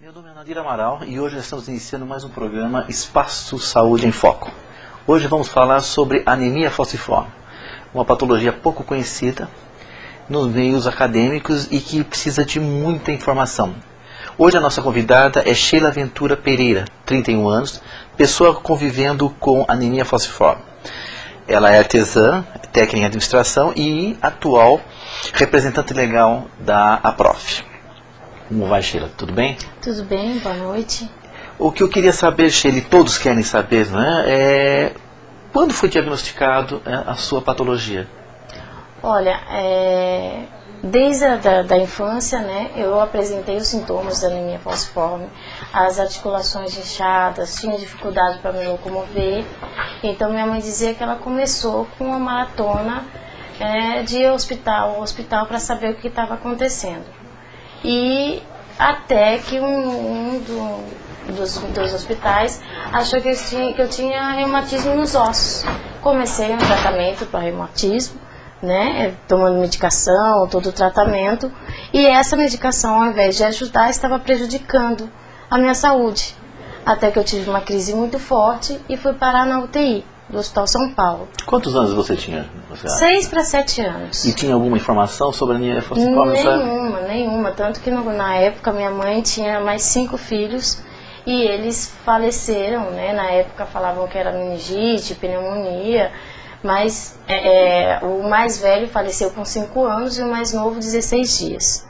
Meu nome é Nadir Amaral e hoje estamos iniciando mais um programa Espaço Saúde em Foco. Hoje vamos falar sobre anemia falciforme, uma patologia pouco conhecida nos meios acadêmicos e que precisa de muita informação. Hoje a nossa convidada é Sheila Ventura Pereira, 31 anos, pessoa convivendo com anemia falciforme. Ela é artesã, técnica em administração e atual representante legal da APROF. Como vai, Sheila? Tudo bem? Tudo bem, boa noite. O que eu queria saber, Sheila, e todos querem saber, né, é quando foi diagnosticado a sua patologia? Olha, desde a infância, né, eu apresentei os sintomas da anemia falciforme, as articulações inchadas, tinha dificuldade para me locomover. Então minha mãe dizia que ela começou com uma maratona de hospital a hospital para saber o que estava acontecendo. E até que um dos hospitais achou que eu tinha reumatismo nos ossos. Comecei um tratamento para reumatismo, né, tomando medicação, todo o tratamento, e essa medicação, ao invés de ajudar, estava prejudicando a minha saúde. Até que eu tive uma crise muito forte e fui parar na UTI do Hospital São Paulo. Quantos anos você tinha? 6 para 7 anos. E tinha alguma informação sobre a anemia falciforme? Nenhuma. Tanto que na época minha mãe tinha mais 5 filhos e eles faleceram, né? Na época falavam que era meningite, pneumonia, mas o mais velho faleceu com 5 anos e o mais novo 16 dias.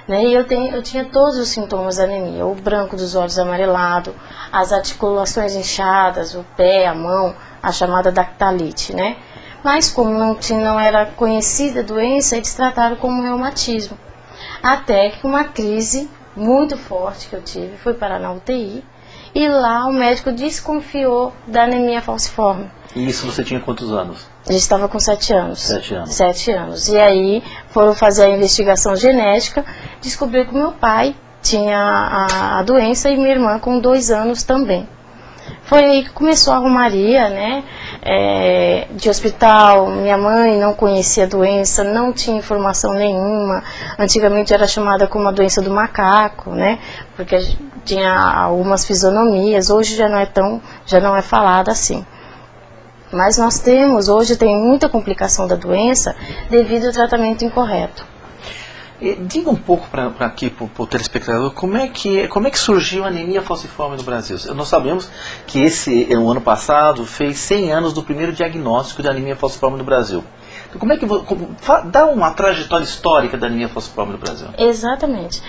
Né? E eu tinha todos os sintomas da anemia, o branco dos olhos amarelado, as articulações inchadas, o pé, a mão, a chamada dactalite, né? Mas como não era conhecida a doença, eles trataram como reumatismo. Até que uma crise muito forte que eu tive, fui parar na UTI, e lá o médico desconfiou da anemia falciforme. E isso você tinha quantos anos? Eu estava com 7 anos. 7 anos. 7 anos. E aí foram fazer a investigação genética, descobriu que meu pai tinha a doença e minha irmã com 2 anos também. Foi aí que começou a romaria, né, de hospital. Minha mãe não conhecia a doença, não tinha informação nenhuma. Antigamente era chamada como a doença do macaco, né, porque tinha algumas fisionomias. Hoje já não é falada assim. Mas hoje tem muita complicação da doença devido ao tratamento incorreto. Diga um pouco para o telespectador como é que surgiu a anemia falciforme no Brasil. Nós sabemos que o ano passado fez 100 anos do primeiro diagnóstico de anemia falciforme no Brasil. Então, dá uma trajetória histórica da anemia falciforme no Brasil. Exatamente.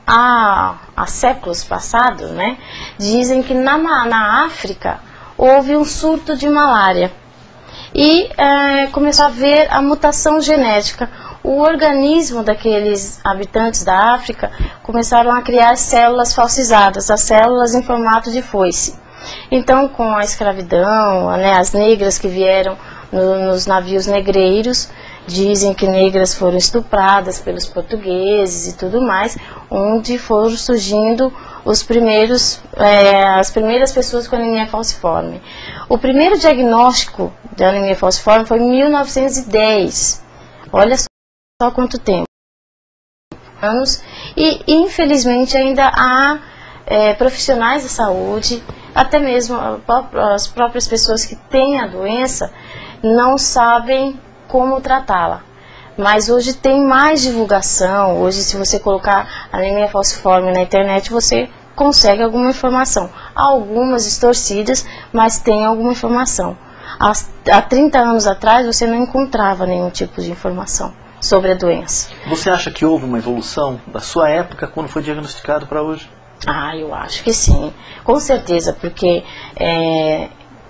Há séculos passados, né, dizem que na África houve um surto de malária e começou a haver a mutação genética. O organismo daqueles habitantes da África começaram a criar células falcizadas, as células em formato de foice. Então, com a escravidão, né, as negras que vieram nos navios negreiros, dizem que negras foram estupradas pelos portugueses e tudo mais, onde foram surgindo as primeiras pessoas com anemia falciforme. O primeiro diagnóstico da anemia falciforme foi em 1910. Olha só quanto tempo. E infelizmente ainda há profissionais da saúde, até mesmo as próprias pessoas que têm a doença, não sabem como tratá-la. Mas hoje tem mais divulgação. Hoje, se você colocar anemia falciforme na internet, você consegue alguma informação. Algumas distorcidas, mas tem alguma informação. Há 30 anos atrás, você não encontrava nenhum tipo de informação sobre a doença. Você acha que houve uma evolução da sua época quando foi diagnosticado para hoje? Eu acho que sim, com certeza, porque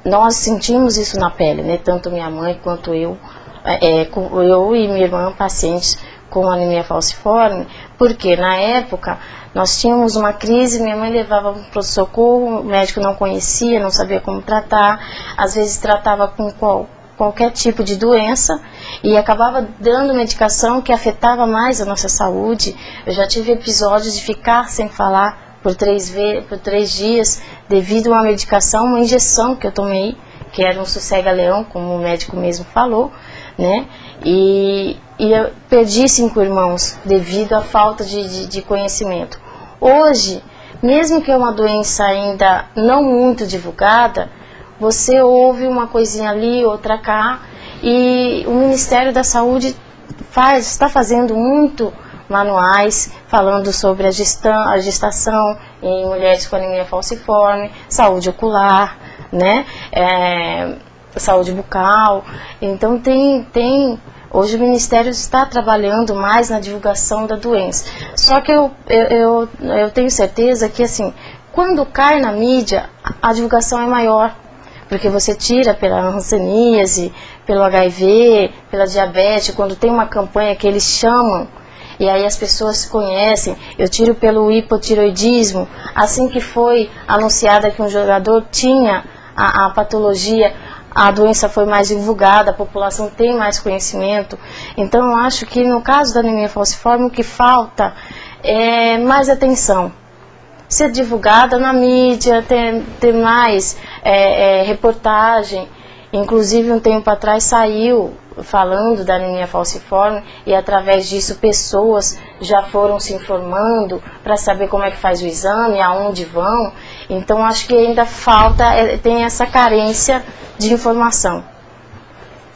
nós sentimos isso na pele, né? Tanto minha mãe quanto eu e minha irmã, pacientes com anemia falciforme, porque na época nós tínhamos uma crise, minha mãe levava para o pronto-socorro, o médico não conhecia, não sabia como tratar, às vezes tratava com qualquer tipo de doença e acabava dando medicação que afetava mais a nossa saúde. Eu já tive episódios de ficar sem falar por 3 dias devido a uma medicação, uma injeção que eu tomei, que era um sossega-leão, como o médico mesmo falou, né? E eu perdi 5 irmãos devido à falta de conhecimento. Hoje, mesmo que é uma doença ainda não muito divulgada, você ouve uma coisinha ali, outra cá, e o Ministério da Saúde está fazendo muito manuais falando sobre a gestação em mulheres com anemia falciforme, saúde ocular, né? Saúde bucal. Então hoje o Ministério está trabalhando mais na divulgação da doença. Só que eu tenho certeza que, assim, quando cai na mídia, a divulgação é maior. Porque você tira pela hanseníase, pelo HIV, pela diabetes, quando tem uma campanha que eles chamam, e aí as pessoas se conhecem. Eu tiro pelo hipotiroidismo, assim que foi anunciada que um jogador tinha a patologia, a doença foi mais divulgada, a população tem mais conhecimento. Então eu acho que no caso da anemia falciforme o que falta é mais atenção. Ser divulgada na mídia, ter mais reportagem. Inclusive um tempo atrás saiu falando da anemia falciforme e através disso pessoas já foram se informando para saber como é que faz o exame, aonde vão. Então acho que ainda falta, tem essa carência de informação.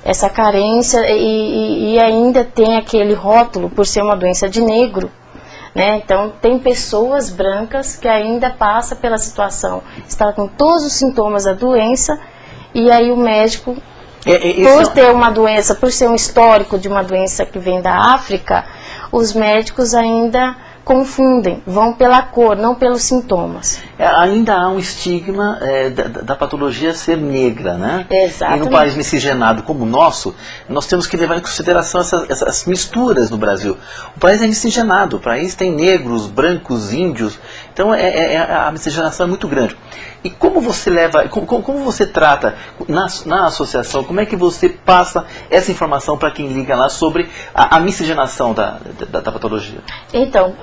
Essa carência e ainda tem aquele rótulo por ser uma doença de negro. Né? Então tem pessoas brancas que ainda passam pela situação, está com todos os sintomas da doença e aí o médico, por ter uma doença, por ser um histórico de uma doença que vem da África, os médicos ainda confundem, vão pela cor, não pelos sintomas. Ainda há um estigma da patologia ser negra, né? Exatamente. E num país miscigenado como o nosso, nós temos que levar em consideração essas misturas no Brasil. O país é miscigenado, o país tem negros, brancos, índios, então a miscigenação é muito grande. E como você leva, como você trata na associação, como é que você passa essa informação para quem liga lá sobre a miscigenação da patologia? Então,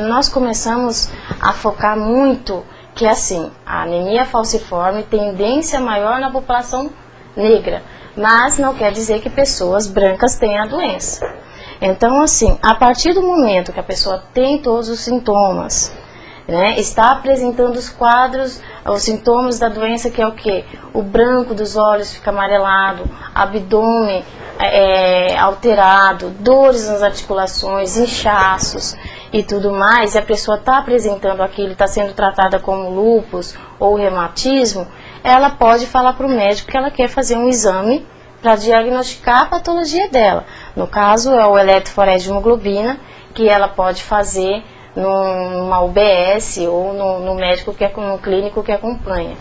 nós começamos a focar muito que, assim, a anemia falciforme tem tendência maior na população negra, mas não quer dizer que pessoas brancas tenham a doença. Então, assim, a partir do momento que a pessoa tem todos os sintomas, né, está apresentando os quadros, os sintomas da doença, que é o quê? O branco dos olhos fica amarelado, abdômen alterado, dores nas articulações, inchaços e tudo mais, e a pessoa está apresentando aquilo, está sendo tratada como lúpus ou reumatismo, ela pode falar para o médico que ela quer fazer um exame para diagnosticar a patologia dela. No caso, é o eletroforese de hemoglobina, que ela pode fazer numa UBS ou no médico, no clínico que acompanha.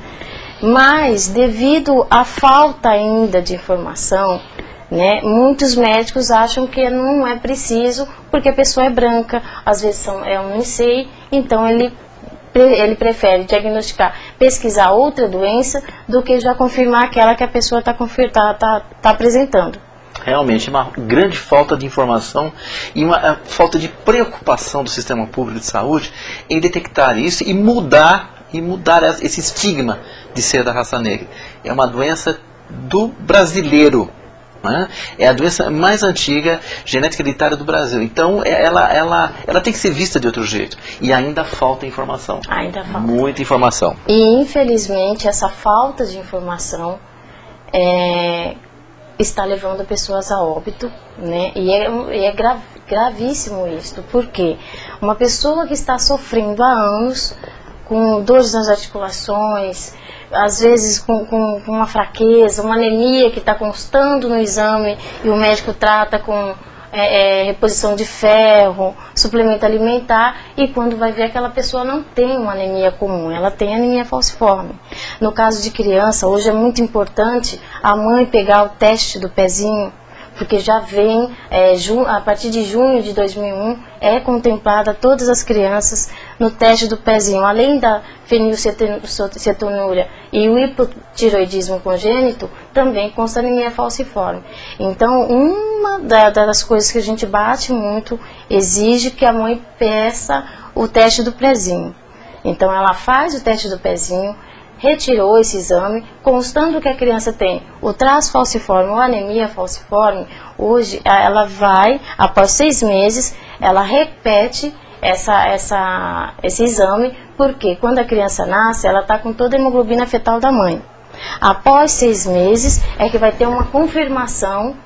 Mas, devido à falta ainda de informação, né, muitos médicos acham que não é preciso, porque a pessoa é branca, às vezes é um NSEI, então ele prefere diagnosticar, pesquisar outra doença, do que já confirmar aquela que a pessoa está apresentando. Realmente, uma grande falta de informação e uma falta de preocupação do sistema público de saúde em detectar isso e mudar esse estigma de ser da raça negra. É uma doença do brasileiro, né? É a doença mais antiga, genética hereditária do Brasil. Então, ela tem que ser vista de outro jeito. E ainda falta informação. Ainda falta. Muita informação. E, infelizmente, essa falta de informação está levando pessoas a óbito, né? E é gravíssimo isso, porque uma pessoa que está sofrendo há anos, com dores nas articulações, às vezes com uma fraqueza, uma anemia que está constando no exame, e o médico trata com reposição de ferro, suplemento alimentar, e quando vai ver, aquela pessoa não tem uma anemia comum, ela tem anemia falciforme. No caso de criança, hoje é muito importante a mãe pegar o teste do pezinho, porque já vem, a partir de junho de 2001, é contemplada todas as crianças no teste do pezinho. Além da fenilcetonúria e o hipotiroidismo congênito, também consta anemia falciforme. Então, uma das coisas que a gente bate muito, exige que a mãe peça o teste do pezinho. Então, ela faz o teste do pezinho, retirou esse exame, constando que a criança tem o traço falciforme ou anemia falciforme, hoje ela vai, após 6 meses, ela repete esse exame, porque quando a criança nasce, ela está com toda a hemoglobina fetal da mãe. Após 6 meses é que vai ter uma confirmação,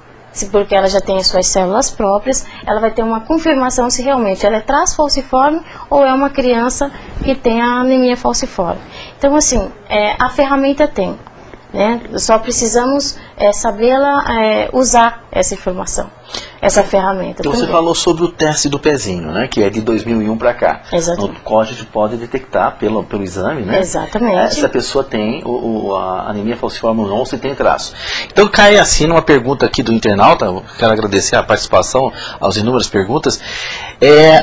porque ela já tem as suas células próprias, ela vai ter uma confirmação se realmente ela é falciforme ou é uma criança que tem a anemia falciforme. Então, assim, a ferramenta tem, né? Só precisamos sabê-la usar essa informação, essa ferramenta. Então, você falou sobre o teste do pezinho, né? Que é de 2001 para cá. Exatamente. No qual a gente pode detectar pelo exame, né? Exatamente. Se a pessoa tem a anemia falciforme ou não, se tem traço. Então cai assim numa pergunta aqui do internauta, quero agradecer a participação, as inúmeras perguntas.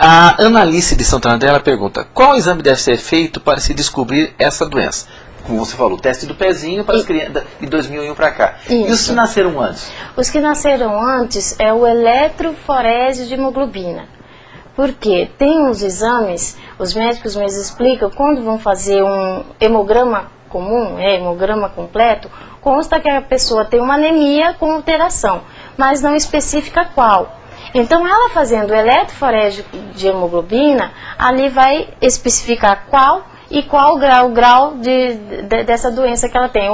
A Analice de Santana ela pergunta: qual exame deve ser feito para se descobrir essa doença? Como você falou, o teste do pezinho para as crianças de 2001 para cá. Isso. E os que nasceram antes? Os que nasceram antes é o eletroforese de hemoglobina. Porque tem uns exames, os médicos me explicam, quando vão fazer um hemograma comum, hemograma completo, consta que a pessoa tem uma anemia com alteração, mas não especifica qual. Então, ela fazendo o eletroforese de hemoglobina, ali vai especificar qual e qual o grau dessa doença que ela tem,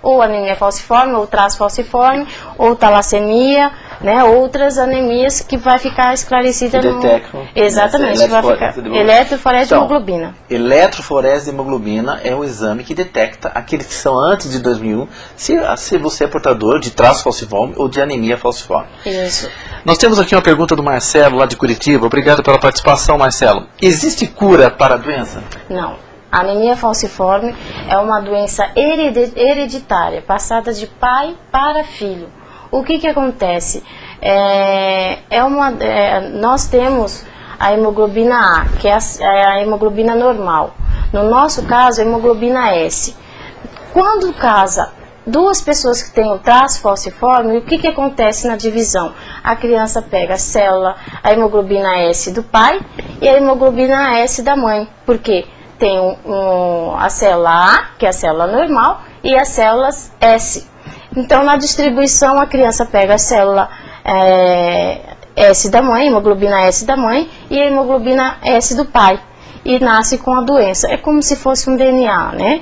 ou anemia falciforme, ou traço falciforme, ou talassemia, né, outras anemias que vai ficar esclarecida no... Exatamente, vai ficar eletroforese de hemoglobina. Eletroforese de hemoglobina é o exame que detecta aqueles que são antes de 2001, se você é portador de traço falciforme ou de anemia falciforme. Isso. Nós temos aqui uma pergunta do Marcelo, lá de Curitiba. Obrigado pela participação, Marcelo. Existe cura para a doença? Não. A anemia falciforme é uma doença hereditária, passada de pai para filho. O que acontece? Nós temos a hemoglobina A, que é a hemoglobina normal. No nosso caso, a hemoglobina S. Quando casa duas pessoas que têm o traço falciforme, o que acontece na divisão? A criança pega a hemoglobina S do pai e a hemoglobina S da mãe. Por quê? Tem a célula A, que é a célula normal, e as células S. Então, na distribuição, a criança pega a célula S da mãe, hemoglobina S da mãe, e a hemoglobina S do pai, e nasce com a doença. É como se fosse um DNA, né?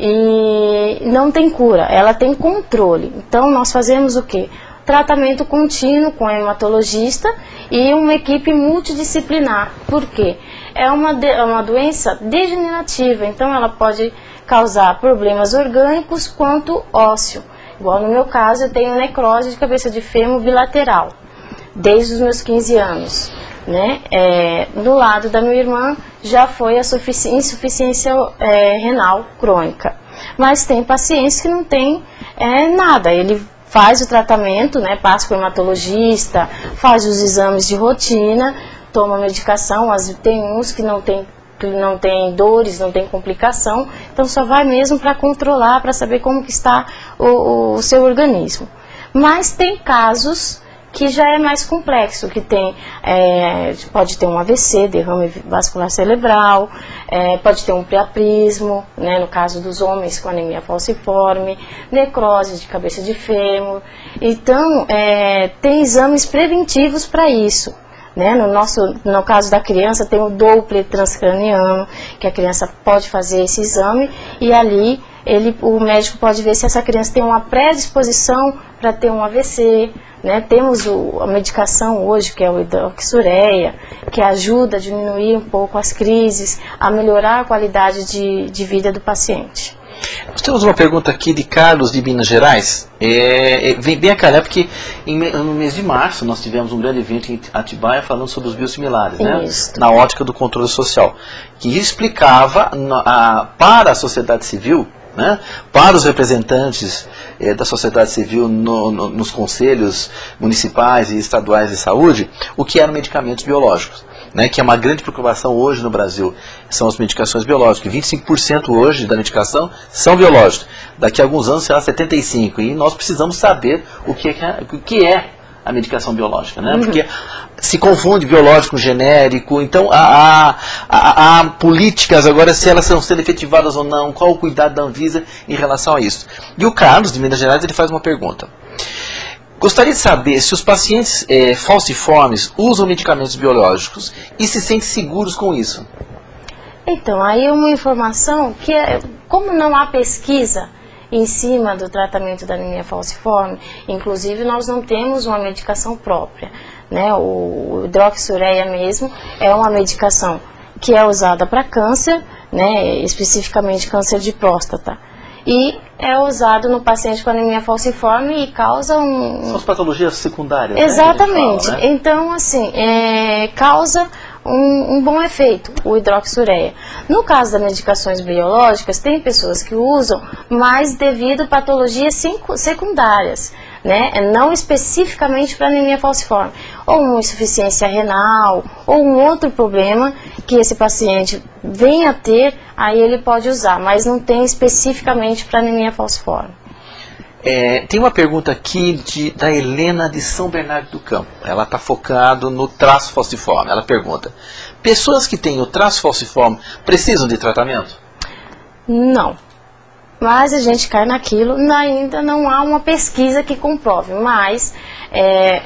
E não tem cura, ela tem controle. Então, nós fazemos o quê? Tratamento contínuo com o hematologista e uma equipe multidisciplinar. Por quê? É uma doença degenerativa, então ela pode causar problemas orgânicos quanto ósseo. Igual no meu caso, eu tenho necrose de cabeça de fêmur bilateral, desde os meus 15 anos. Né? Do lado da minha irmã já foi a insuficiência renal crônica. Mas tem pacientes que não tem nada, ele faz o tratamento, né, passa para o hematologista, faz os exames de rotina, toma medicação, tem uns que não tem dores, não tem complicação, então só vai mesmo para controlar, para saber como que está o seu organismo. Mas tem casos que já é mais complexo, que pode ter um AVC, derrame vascular cerebral, pode ter um priapismo, né, no caso dos homens com anemia falciforme, necrose de cabeça de fêmur. Então, tem exames preventivos para isso. Né? No caso da criança, tem o Doppler transcraniano, que a criança pode fazer esse exame, e ali o médico pode ver se essa criança tem uma predisposição para ter um AVC. Né? Temos a medicação hoje, que é o hidroxureia, que ajuda a diminuir um pouco as crises, a melhorar a qualidade de vida do paciente. Nós temos uma pergunta aqui de Carlos, de Minas Gerais. Vem bem a calhar, porque no mês de março nós tivemos um grande evento em Atibaia falando sobre os biosimilares, né? Na ótica do controle social, que explicava para a sociedade civil, né, para os representantes da sociedade civil nos conselhos municipais e estaduais de saúde, o que eram medicamentos biológicos, né, que é uma grande preocupação hoje no Brasil, são as medicações biológicas. 25% hoje da medicação são biológicas. Daqui a alguns anos será 75%, e nós precisamos saber o que é a medicação biológica, né? Porque se confunde biológico com genérico, então há políticas agora, se elas estão sendo efetivadas ou não, qual o cuidado da Anvisa em relação a isso. E o Carlos, de Minas Gerais, ele faz uma pergunta. Gostaria de saber se os pacientes falciformes usam medicamentos biológicos e se sentem seguros com isso. Então, aí é uma informação que, como não há pesquisa em cima do tratamento da anemia falciforme, inclusive nós não temos uma medicação própria, né? O hidroxiureia mesmo é uma medicação que é usada para câncer, né? Especificamente câncer de próstata. E é usado no paciente com anemia falciforme e causa São as patologias secundárias. Exatamente. Né, que a gente fala, né? Então, assim, causa um bom efeito, o hidroxiureia. No caso das medicações biológicas, tem pessoas que usam, mas devido a patologias secundárias, né? Não especificamente para anemia falciforme, ou uma insuficiência renal, ou um outro problema que esse paciente venha a ter, aí ele pode usar, mas não tem especificamente para anemia falciforme. Tem uma pergunta aqui da Helena de São Bernardo do Campo. Ela está focada no traço falciforme. Ela pergunta: pessoas que têm o traço falciforme precisam de tratamento? Não. Mas a gente cai naquilo, ainda não há uma pesquisa que comprove, mas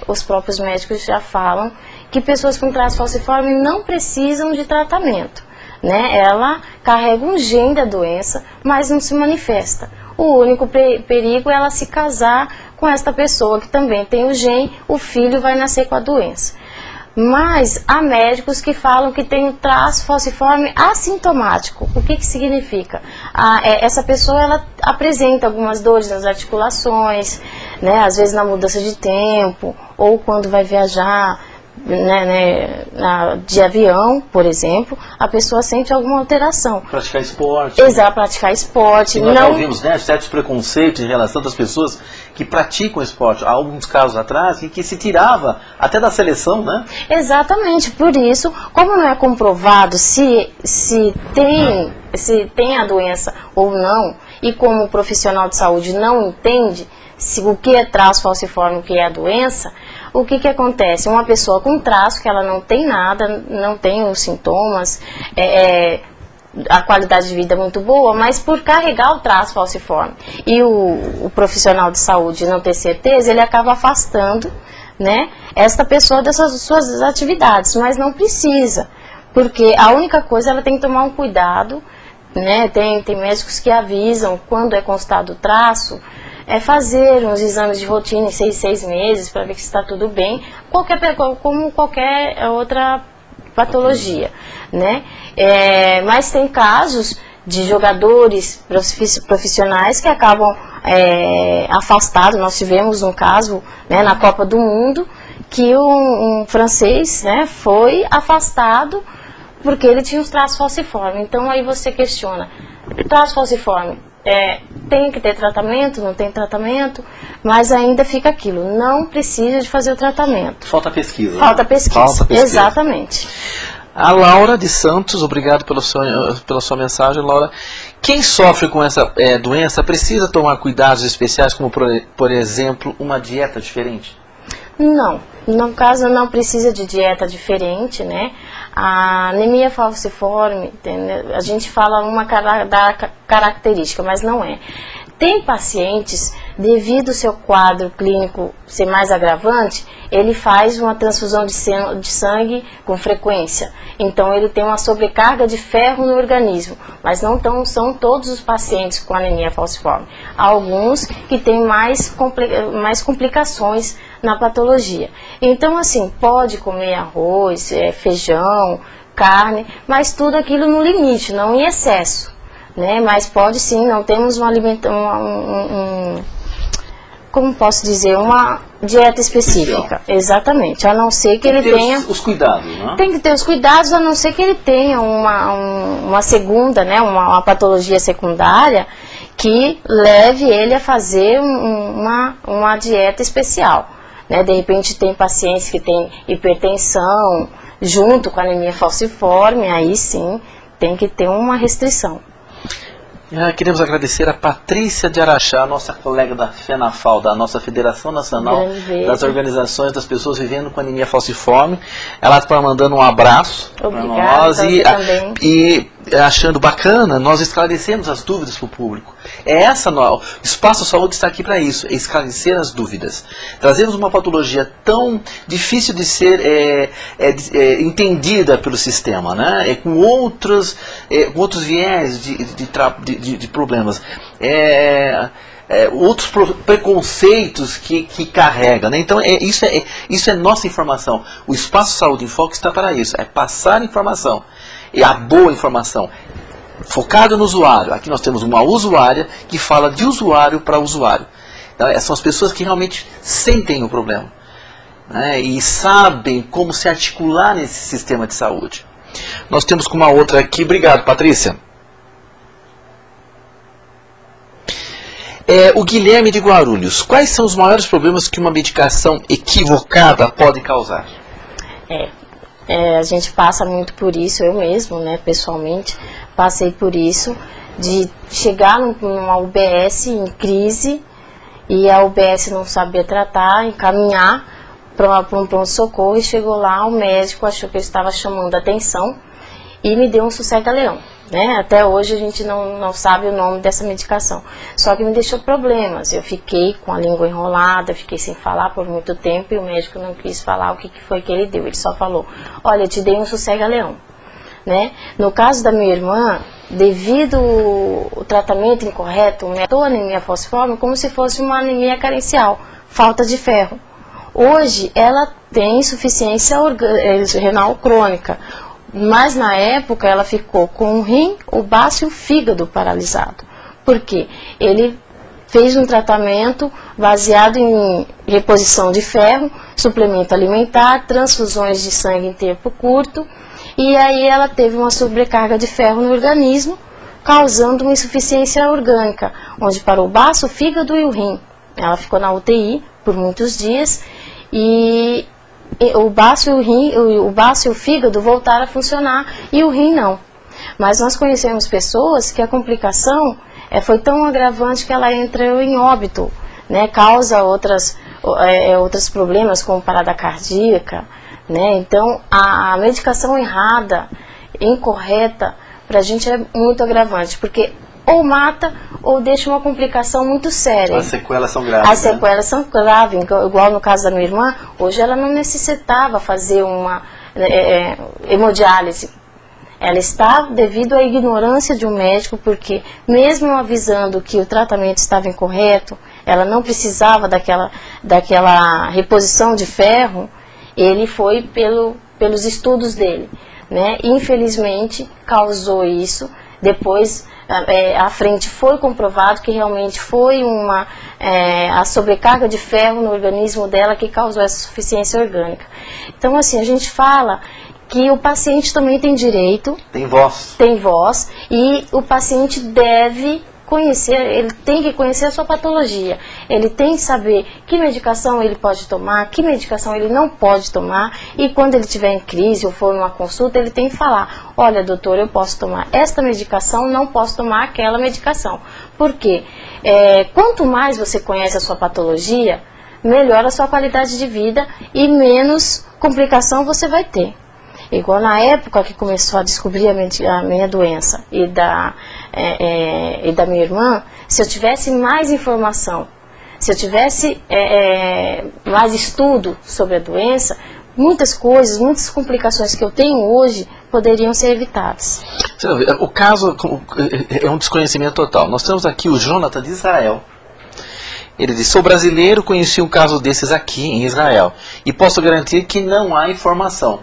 os próprios médicos já falam que pessoas com traço falciforme não precisam de tratamento, né? Ela carrega um gene da doença, mas não se manifesta. O único perigo é ela se casar com esta pessoa que também tem o gene, o filho vai nascer com a doença. Mas há médicos que falam que tem um traço falciforme assintomático. O que significa? Essa pessoa ela apresenta algumas dores nas articulações, né, às vezes na mudança de tempo, ou quando vai viajar, de avião, por exemplo, a pessoa sente alguma alteração. Praticar esporte. Exato, praticar esporte. Nós já ouvimos, né, certos preconceitos em relação das pessoas que praticam esporte. Há alguns casos atrás em que se tirava até da seleção, né? Exatamente, por isso, como não é comprovado se tem a doença ou não, e como o profissional de saúde não entende o que é traço falciforme, o que é a doença, o que acontece? Uma pessoa com traço, que ela não tem nada, não tem os sintomas, a qualidade de vida é muito boa, mas por carregar o traço falciforme e o profissional de saúde não ter certeza, ele acaba afastando, né, esta pessoa dessas suas atividades, mas não precisa, porque a única coisa, ela tem que tomar um cuidado, né, tem médicos que avisam quando é constatado o traço, fazer uns exames de rotina em 6 meses para ver que está tudo bem, como qualquer outra patologia, né? Mas tem casos de jogadores profissionais que acabam afastados. Nós tivemos um caso, né, na Copa do Mundo que um francês, né, foi afastado porque ele tinha os traços falciformes. Então aí você questiona, traço falciforme, tem que ter tratamento, não tem tratamento, mas ainda fica aquilo, não precisa de fazer o tratamento. Falta pesquisa. Falta pesquisa, exatamente. A Laura de Santos, obrigado pela sua mensagem, Laura. Quem sofre com essa doença precisa tomar cuidados especiais, como por exemplo, uma dieta diferente? Não, no caso não precisa de dieta diferente, né? A anemia falciforme, a gente fala uma característica, mas não é. Tem pacientes, devido ao seu quadro clínico ser mais agravante, ele faz uma transfusão de sangue com frequência. Então ele tem uma sobrecarga de ferro no organismo, mas não são todos os pacientes com anemia falciforme. Há alguns que têm mais complicações na patologia. Então, assim, pode comer arroz, feijão, carne, mas tudo aquilo no limite, não em excesso, né? Mas pode sim, não temos como posso dizer, uma dieta específica. Exatamente, a não ser que ele tenha os cuidados, né? Tem que ter os cuidados, a não ser que ele tenha uma segunda, né, uma patologia secundária que leve ele a fazer uma dieta especial. Né? De repente tem pacientes que têm hipertensão junto com anemia falciforme, aí sim tem que ter uma restrição. Queremos agradecer a Patrícia de Araxá, nossa colega da FENAFAL, da nossa Federação Nacional das Organizações das Pessoas Vivendo com Anemia Falciforme. Ela está mandando um abraço para nós também. E achando bacana nós esclarecemos as dúvidas para o público. O Espaço Saúde está aqui para isso, é esclarecer as dúvidas. Trazemos uma patologia tão difícil de ser entendida pelo sistema, né? Com outros viés de problemas. Outros preconceitos que carrega, né? Então isso é nossa informação. O Espaço Saúde em Foco está para isso, é passar informação, e a boa informação, focada no usuário. Aqui nós temos uma usuária que fala de usuário para usuário. Então, são as pessoas que realmente sentem o problema, né? E sabem como se articular nesse sistema de saúde. Nós temos com uma outra aqui, obrigado, Patrícia. O Guilherme de Guarulhos, quais são os maiores problemas que uma medicação equivocada pode causar? A gente passa muito por isso, eu mesmo, né, pessoalmente, passei por isso, de chegar numa UBS em crise e a UBS não sabia tratar, encaminhar para um pronto-socorro, e chegou lá, o médico achou que eu estava chamando a atenção e me deu um sossega-leão. Né? Até hoje a gente não sabe o nome dessa medicação. Só que me deixou problemas. Eu fiquei com a língua enrolada, fiquei sem falar por muito tempo e o médico não quis falar o que foi que ele deu. Ele só falou, olha, eu te dei um sossega-leão. Né? No caso da minha irmã, devido ao tratamento incorreto, aumentou a anemia falciforme como se fosse uma anemia carencial, falta de ferro. Hoje ela tem insuficiência renal crônica. Mas na época ela ficou com o rim, o baço e o fígado paralisado. Por quê? Ele fez um tratamento baseado em reposição de ferro, suplemento alimentar, transfusões de sangue em tempo curto, e aí ela teve uma sobrecarga de ferro no organismo, causando uma insuficiência orgânica, onde parou o baço, o fígado e o rim. Ela ficou na UTI por muitos dias e o baço e o fígado voltaram a funcionar e o rim não. Mas nós conhecemos pessoas que a complicação foi tão agravante que ela entrou em óbito, né? Causa outros problemas como parada cardíaca, né? Então a medicação errada, incorreta, para a gente é muito agravante, porque ou mata ou deixa uma complicação muito séria. As sequelas são graves. As sequelas são graves, igual no caso da minha irmã. Hoje ela não necessitava fazer uma hemodiálise. Ela está devido à ignorância de um médico, porque mesmo avisando que o tratamento estava incorreto, ela não precisava daquela reposição de ferro, ele foi pelos estudos dele, né? Infelizmente causou isso. Depois à frente foi comprovado que realmente foi a sobrecarga de ferro no organismo dela que causou essa insuficiência orgânica. Então assim, a gente fala que o paciente também tem direito, tem voz, e o paciente deve conhecer, ele tem que conhecer a sua patologia, ele tem que saber que medicação ele pode tomar, que medicação ele não pode tomar, e quando ele estiver em crise ou for numa consulta, ele tem que falar, olha doutor, eu posso tomar esta medicação, não posso tomar aquela medicação. Por quê? Quanto mais você conhece a sua patologia, melhor a sua qualidade de vida e menos complicação você vai ter. Igual na época que começou a descobrir a minha doença e da minha irmã, se eu tivesse mais informação, se eu tivesse mais estudo sobre a doença, muitas coisas, muitas complicações que eu tenho hoje poderiam ser evitadas. O caso é um desconhecimento total. Nós temos aqui o Jonathan de Israel. Ele diz, sou brasileiro, conheci um caso desses aqui em Israel e posso garantir que não há informação.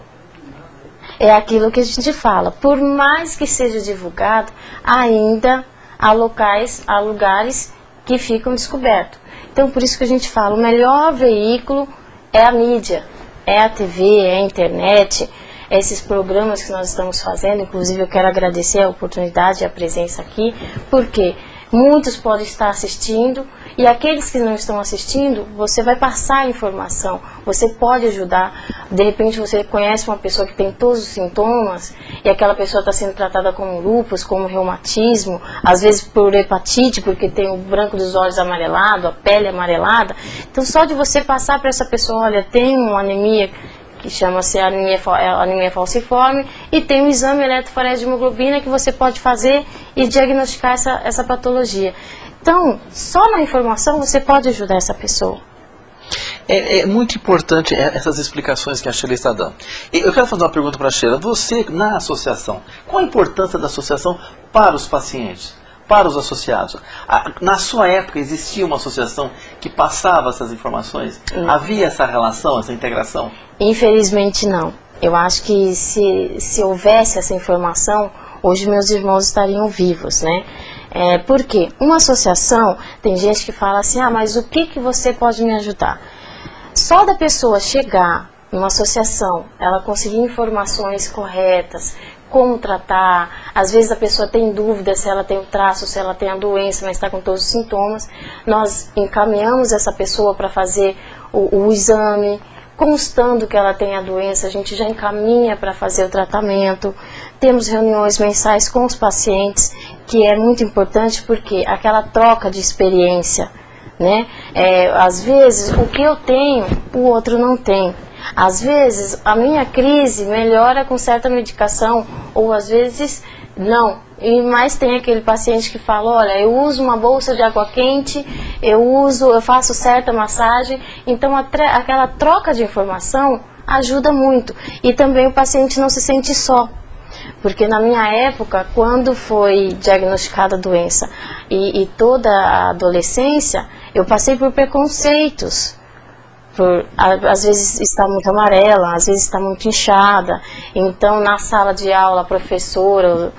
É aquilo que a gente fala, por mais que seja divulgado, ainda há lugares que ficam descobertos. Então, por isso que a gente fala, o melhor veículo é a mídia, é a TV, é a internet, esses programas que nós estamos fazendo. Inclusive, eu quero agradecer a oportunidade e a presença aqui, porque muitos podem estar assistindo, e aqueles que não estão assistindo, você vai passar a informação, você pode ajudar. De repente você conhece uma pessoa que tem todos os sintomas, e aquela pessoa está sendo tratada como lúpus, como reumatismo, às vezes por hepatite, porque tem o branco dos olhos amarelado, a pele amarelada. Então só de você passar para essa pessoa, olha, tem uma anemia que chama-se anemia falciforme, e tem o exame eletroforese de hemoglobina que você pode fazer e diagnosticar essa patologia. Então, só na informação você pode ajudar essa pessoa. É muito importante essas explicações que a Sheila está dando. Eu quero fazer uma pergunta para a Sheila. Você, na associação, qual a importância da associação para os pacientes, para os associados? Na sua época existia uma associação que passava essas informações? Havia essa relação, essa integração? Infelizmente não. Eu acho que se houvesse essa informação, hoje meus irmãos estariam vivos, né? Por quê? Uma associação, tem gente que fala assim, mas o que você pode me ajudar? Só da pessoa chegar numa associação, ela conseguir informações corretas, como tratar, às vezes a pessoa tem dúvida se ela tem o traço, se ela tem a doença, mas está com todos os sintomas, nós encaminhamos essa pessoa para fazer o exame, constando que ela tem a doença, a gente já encaminha para fazer o tratamento. Temos reuniões mensais com os pacientes, que é muito importante porque aquela troca de experiência, né? Às vezes o que eu tenho, o outro não tem. Às vezes a minha crise melhora com certa medicação, ou às vezes não. Mas tem aquele paciente que fala, olha, eu uso uma bolsa de água quente, eu faço certa massagem. Então aquela troca de informação ajuda muito. E também o paciente não se sente só. Porque na minha época, quando foi diagnosticada a doença e toda a adolescência, eu passei por preconceitos. Às vezes está muito amarela, às vezes está muito inchada. Então na sala de aula a professora,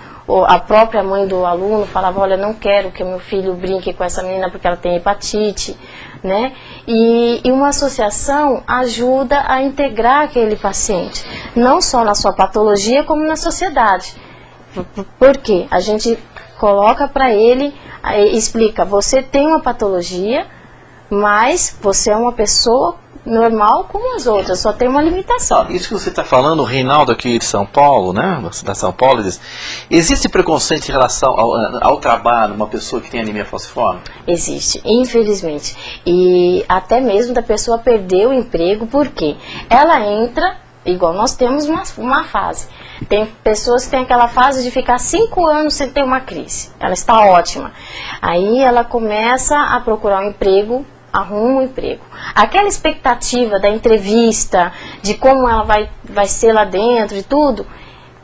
a própria mãe do aluno falava, olha, não quero que meu filho brinque com essa menina porque ela tem hepatite, né? E uma associação ajuda a integrar aquele paciente, não só na sua patologia, como na sociedade. Por quê? A gente coloca para ele, explica, você tem uma patologia, mas você é uma pessoa normal como as outras, só tem uma limitação. Isso que você está falando, o Reinaldo aqui de São Paulo, né? Da São Paulo, diz, existe preconceito em relação ao trabalho, uma pessoa que tem anemia falciforme? Existe, infelizmente. E até mesmo da pessoa perder o emprego, porque ela entra, igual nós temos uma fase. Tem pessoas que têm aquela fase de ficar 5 anos sem ter uma crise. Ela está ótima. Aí ela começa a procurar um emprego, arruma um emprego. Aquela expectativa da entrevista, de como ela vai ser lá dentro e tudo,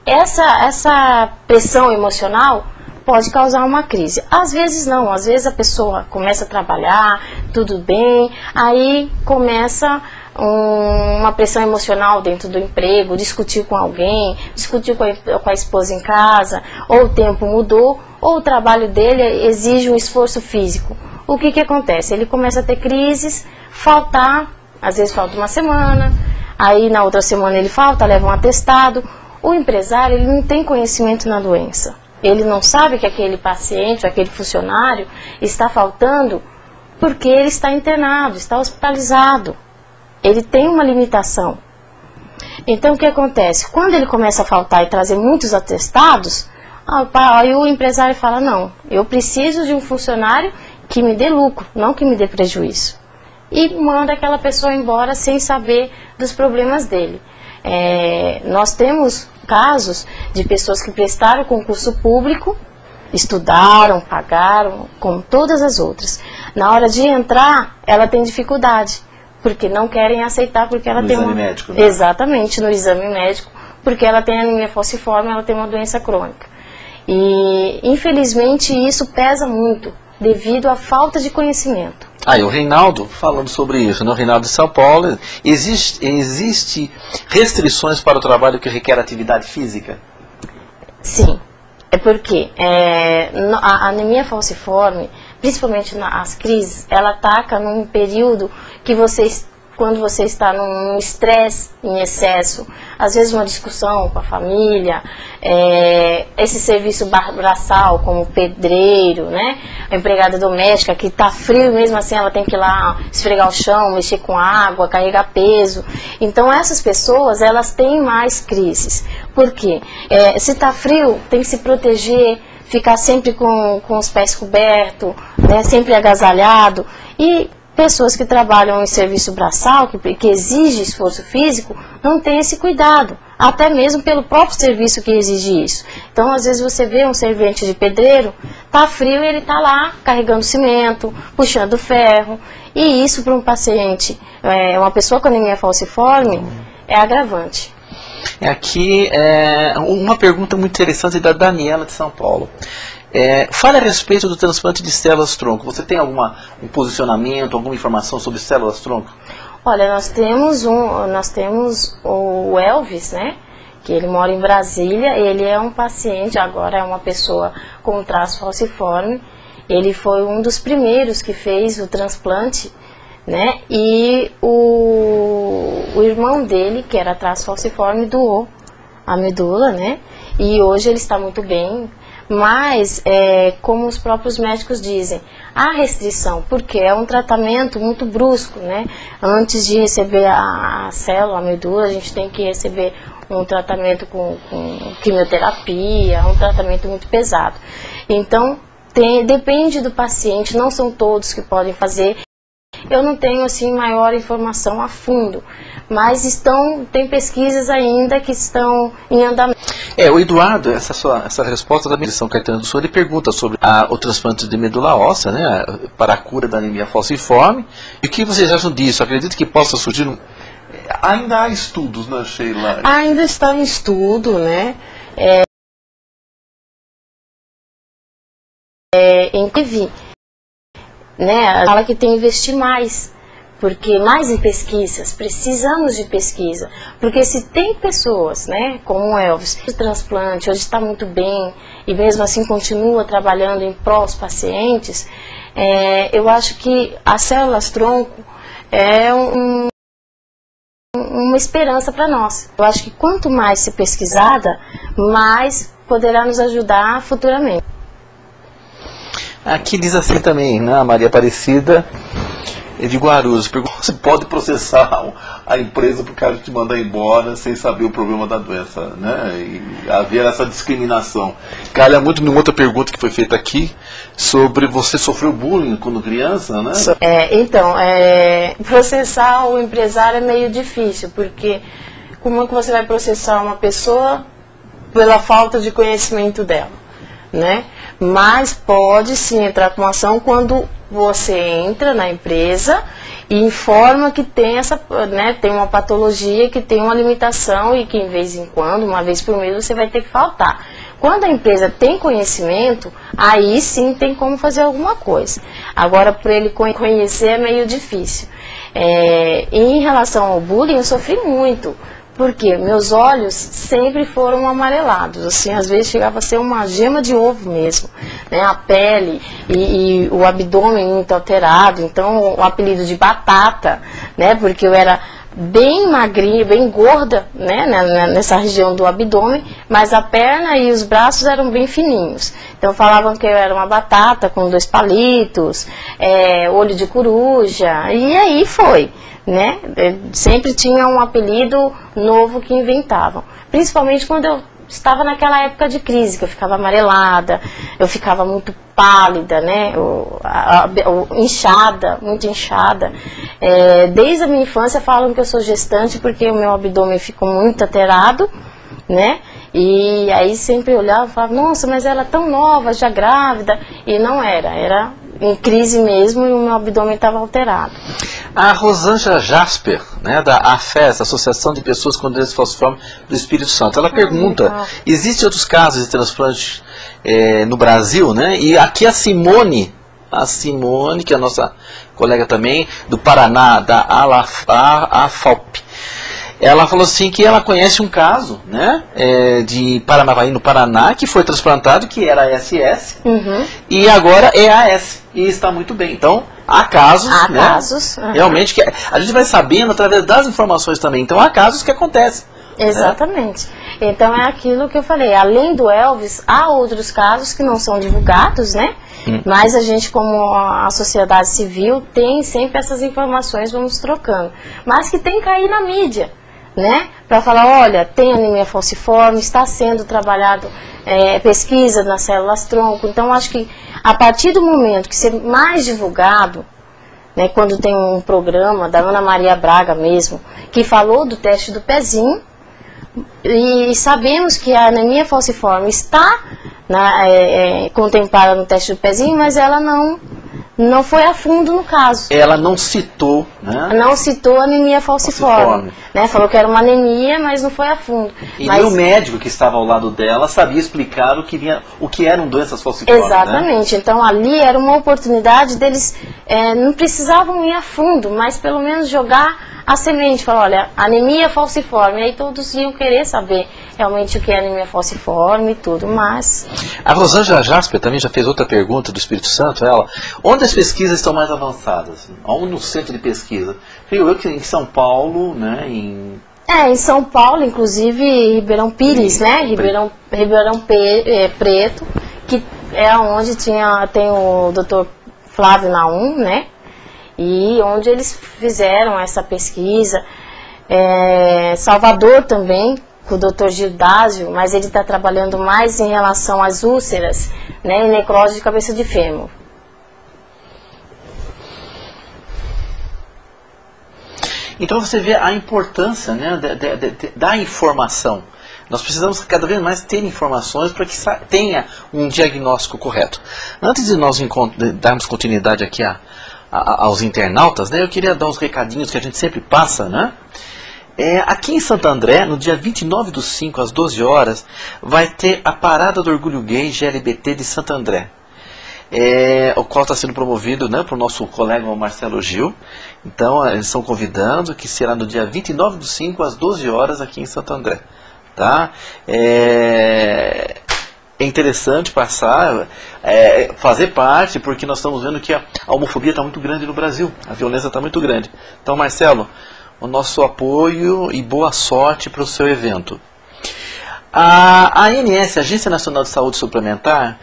essa pressão emocional pode causar uma crise. Às vezes não, às vezes a pessoa começa a trabalhar, tudo bem, aí começa uma pressão emocional dentro do emprego, discutir com alguém, discutir com a esposa em casa, ou o tempo mudou, ou o trabalho dele exige um esforço físico. O que acontece? Ele começa a ter crises, faltar, às vezes falta uma semana, aí na outra semana ele falta, leva um atestado. O empresário, ele não tem conhecimento na doença. Ele não sabe que aquele paciente, aquele funcionário está faltando porque ele está internado, está hospitalizado. Ele tem uma limitação. Então o que acontece? Quando ele começa a faltar e trazer muitos atestados, aí o empresário fala, não, eu preciso de um funcionário que me dê lucro, não que me dê prejuízo. E manda aquela pessoa embora sem saber dos problemas dele. Nós temos casos de pessoas que prestaram concurso público, estudaram, pagaram, como todas as outras. Na hora de entrar, ela tem dificuldade, porque não querem aceitar, porque ela tem exame médico, né? Exatamente, no exame médico, porque ela tem anemia falciforme, ela tem uma doença crônica. E infelizmente isso pesa muito, devido à falta de conhecimento. E o Reinaldo falando sobre isso, né? O Reinaldo de São Paulo, existe restrições para o trabalho que requer atividade física? Sim, é porque a anemia falciforme, principalmente nas crises, ela ataca num período que quando você está num estresse em excesso, às vezes uma discussão com a família, esse serviço braçal como pedreiro, né? A empregada doméstica que está frio mesmo assim, ela tem que ir lá esfregar o chão, mexer com água, carregar peso. Então essas pessoas, elas têm mais crises. Por quê? Se está frio, tem que se proteger, ficar sempre com os pés cobertos, né? Sempre agasalhado. E pessoas que trabalham em serviço braçal, que exige esforço físico, não têm esse cuidado, até mesmo pelo próprio serviço que exige isso. Então, às vezes você vê um servente de pedreiro, tá frio e ele tá lá carregando cimento, puxando ferro, e isso para um paciente, uma pessoa com anemia falciforme, é agravante. Aqui, uma pergunta muito interessante da Daniela de São Paulo. Fale a respeito do transplante de células-tronco. Você tem um posicionamento, alguma informação sobre células-tronco? Olha, nós temos o Elvis, né? Que ele mora em Brasília. Ele é um paciente, agora é uma pessoa com traço falciforme. Ele foi um dos primeiros que fez o transplante, né? E o irmão dele, que era traço falciforme, doou a medula, né? E hoje ele está muito bem. Mas, como os próprios médicos dizem, há restrição, porque é um tratamento muito brusco, né? Antes de receber a célula, a medula, a gente tem que receber um tratamento com quimioterapia, um tratamento muito pesado. Então, depende do paciente, não são todos que podem fazer. Eu não tenho assim maior informação a fundo, mas tem pesquisas ainda que estão em andamento. O Eduardo, essa resposta da São Caetano do Sul, ele pergunta sobre o transplante de medula óssea, né, para a cura da anemia falciforme. E o que vocês acham disso? Acredita que possa surgir Ainda há estudos, né, Sheila? Ainda está em estudo, né? Inclusive, né, fala que tem que investir mais, porque mais em pesquisas, precisamos de pesquisa, porque se tem pessoas, né, como o Elvis, o transplante hoje está muito bem e mesmo assim continua trabalhando em prol dos pacientes, eu acho que as células-tronco é uma esperança para nós. Eu acho que quanto mais se pesquisada, mais poderá nos ajudar futuramente. Aqui diz assim também, né, a Maria Aparecida de Guarulhos, pergunta se pode processar a empresa por causa de te mandar embora sem saber o problema da doença, né, e haver essa discriminação. Calha muito numa outra pergunta que foi feita aqui, sobre você sofreu bullying quando criança, né? Processar o empresário é meio difícil, porque como é que você vai processar uma pessoa pela falta de conhecimento dela, né? Mas pode sim entrar com ação quando você entra na empresa e informa que tem tem uma patologia, que tem uma limitação e que em vez em quando, uma vez por mês, você vai ter que faltar. Quando a empresa tem conhecimento, aí sim tem como fazer alguma coisa. Agora, para ele conhecer é meio difícil. Em relação ao bullying, eu sofri muito. Porque meus olhos sempre foram amarelados, assim, às vezes chegava a ser uma gema de ovo mesmo, né? A pele e o abdômen muito alterado, então o apelido de batata, né? Porque eu era bem magrinha, bem gorda, né? Nessa região do abdômen, mas a perna e os braços eram bem fininhos. Então falavam que eu era uma batata com 2 palitos, olho de coruja, e aí foi. Né? Sempre tinha um apelido novo que inventavam. Principalmente quando eu estava naquela época de crise, que eu ficava amarelada, eu ficava muito pálida, né? Inchada, muito inchada. Desde a minha infância falam que eu sou gestante porque o meu abdômen ficou muito alterado, né? E aí sempre olhava e falava, nossa, mas ela é tão nova, já grávida. E não era em crise mesmo e o meu abdômen estava alterado. A Rosângela Jasper, né, da AFES, Associação de Pessoas com Doença Falciforme do Espírito Santo, ela pergunta, existem outros casos de transplante no Brasil, né? E aqui a Simone, que é a nossa colega também, do Paraná, da AFALP, ela falou assim que ela conhece um caso, né, de Paranavaí, no Paraná, que foi transplantado, que era SS, e agora é AS, e está muito bem. Então, há casos, realmente, que a gente vai sabendo através das informações também. Então, há casos que acontecem. Exatamente. Então, é aquilo que eu falei. Além do Elvis, há outros casos que não são divulgados, né? Mas a gente, como a sociedade civil, tem sempre essas informações, vamos trocando. Mas que tem que cair na mídia, né? Para falar, olha, tem anemia falciforme, está sendo trabalhado pesquisa nas células-tronco. Então, acho que a partir do momento que ser mais divulgado, né, quando tem um programa da Ana Maria Braga mesmo, que falou do teste do pezinho, e sabemos que a anemia falciforme está contemplada no teste do pezinho, mas ela não foi a fundo no caso. Ela não citou, né? Não citou a anemia falciforme. Né? Falou que era uma anemia, mas não foi a fundo. E o médico que estava ao lado dela sabia explicar o que eram doenças falciformes. Exatamente. Né? Então ali era uma oportunidade deles, não precisavam ir a fundo, mas pelo menos jogar a semente, falar, olha, anemia falciforme, aí todos iam querer saber realmente o que é anemia falciforme e tudo, mas... A Rosângela Jasper também já fez outra pergunta do Espírito Santo, ela, onde as pesquisas estão mais avançadas? Onde no centro de pesquisa? Creio eu que em São Paulo, né, em São Paulo, inclusive Ribeirão Pires, né, Ribeirão Preto, que é onde tem o Dr. Flávio Naum, né, e onde eles fizeram essa pesquisa. Salvador também, com o Dr. Gildásio, mas ele está trabalhando mais em relação às úlceras, né, e necrose de cabeça de fêmur. Então você vê a importância, né, da informação. Nós precisamos cada vez mais ter informações para que tenha um diagnóstico correto. Antes de nós darmos continuidade aqui aos internautas, né, eu queria dar uns recadinhos que a gente sempre passa, né? Aqui em Santo André, no dia 29/5, às 12 horas, vai ter a Parada do Orgulho Gay GLBT de Santo André. O qual está sendo promovido, né, para o nosso colega Marcelo Gil. Então, eles estão convidando, que será no dia 29/5, às 12 horas, aqui em Santo André. Tá? É interessante passar, fazer parte, porque nós estamos vendo que a homofobia está muito grande no Brasil, a violência está muito grande. Então, Marcelo, o nosso apoio e boa sorte para o seu evento. A ANS, Agência Nacional de Saúde Suplementar,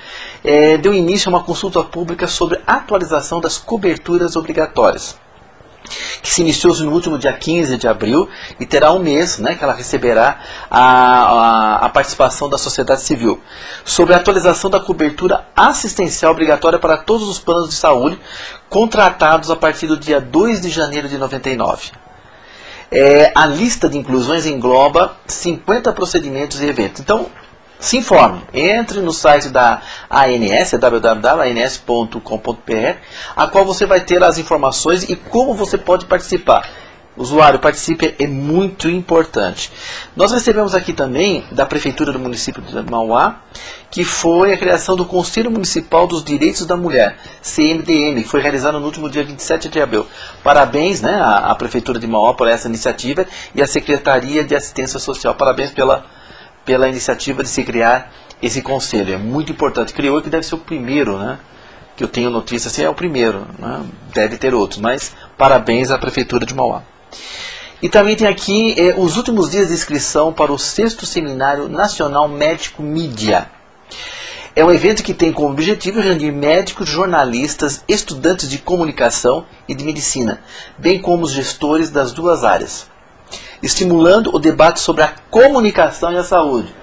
deu início a uma consulta pública sobre a atualização das coberturas obrigatórias, que se iniciou no último dia 15 de abril e terá um mês, né, que ela receberá a participação da sociedade civil, sobre a atualização da cobertura assistencial obrigatória para todos os planos de saúde contratados a partir do dia 2 de janeiro de 99. A lista de inclusões engloba 50 procedimentos e eventos. Então, se informe, entre no site da ANS, www.ans.com.br, a qual você vai ter as informações e como você pode participar. O usuário participe, é muito importante. Nós recebemos aqui também, da Prefeitura do município de Mauá, que foi a criação do Conselho Municipal dos Direitos da Mulher, CMDM, que foi realizado no último dia 27 de abril. Parabéns, né, à Prefeitura de Mauá por essa iniciativa e à Secretaria de Assistência Social. Parabéns pela iniciativa de se criar esse conselho. É muito importante. Criou que deve ser o primeiro, né? Que eu tenho notícia, assim, é o primeiro, né? Deve ter outros, mas parabéns à Prefeitura de Mauá. E também tem aqui os últimos dias de inscrição para o 6º Seminário Nacional Médico Mídia. É um evento que tem como objetivo reunir médicos, jornalistas, estudantes de comunicação e de medicina, bem como os gestores das duas áreas, estimulando o debate sobre a comunicação e a saúde.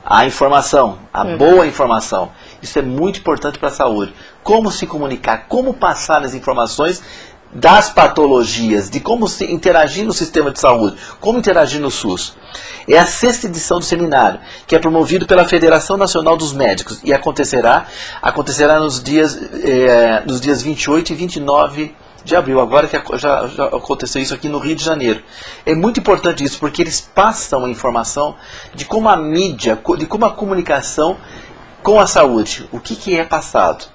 A informação, a boa informação. Isso é muito importante para a saúde. Como se comunicar, como passar as informações das patologias, de como se interagir no sistema de saúde, como interagir no SUS. É a 6ª edição do seminário, que é promovido pela Federação Nacional dos Médicos e acontecerá nos dias 28 e 29 de abril, agora que já aconteceu isso aqui no Rio de Janeiro. É muito importante isso, porque eles passam a informação de como a mídia, de como a comunicação com a saúde, o que é passado.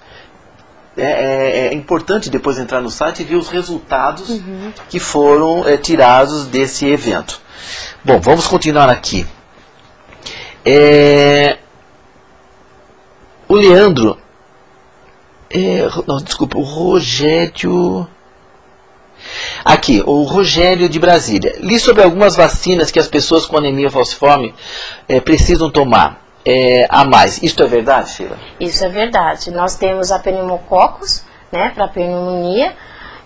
É importante depois entrar no site e ver os resultados que foram tirados desse evento. Bom, vamos continuar aqui. O Leandro... desculpa, o Rogério... Aqui, o Rogério de Brasília. Li sobre algumas vacinas que as pessoas com anemia falciforme precisam tomar. A mais. Isso é verdade, Sheila? Isso é verdade. Nós temos a pneumococos, né, para pneumonia,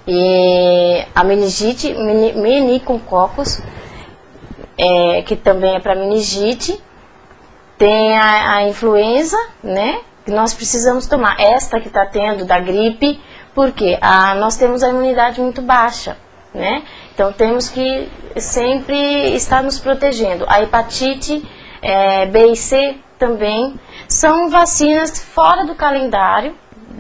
e a meningite, meningococos, que também é para meningite. Tem a influenza, né, que nós precisamos tomar. Esta que está tendo da gripe Por quê? Nós temos a imunidade muito baixa, né? Então temos que sempre estar nos protegendo. A hepatite B e C também são vacinas fora do calendário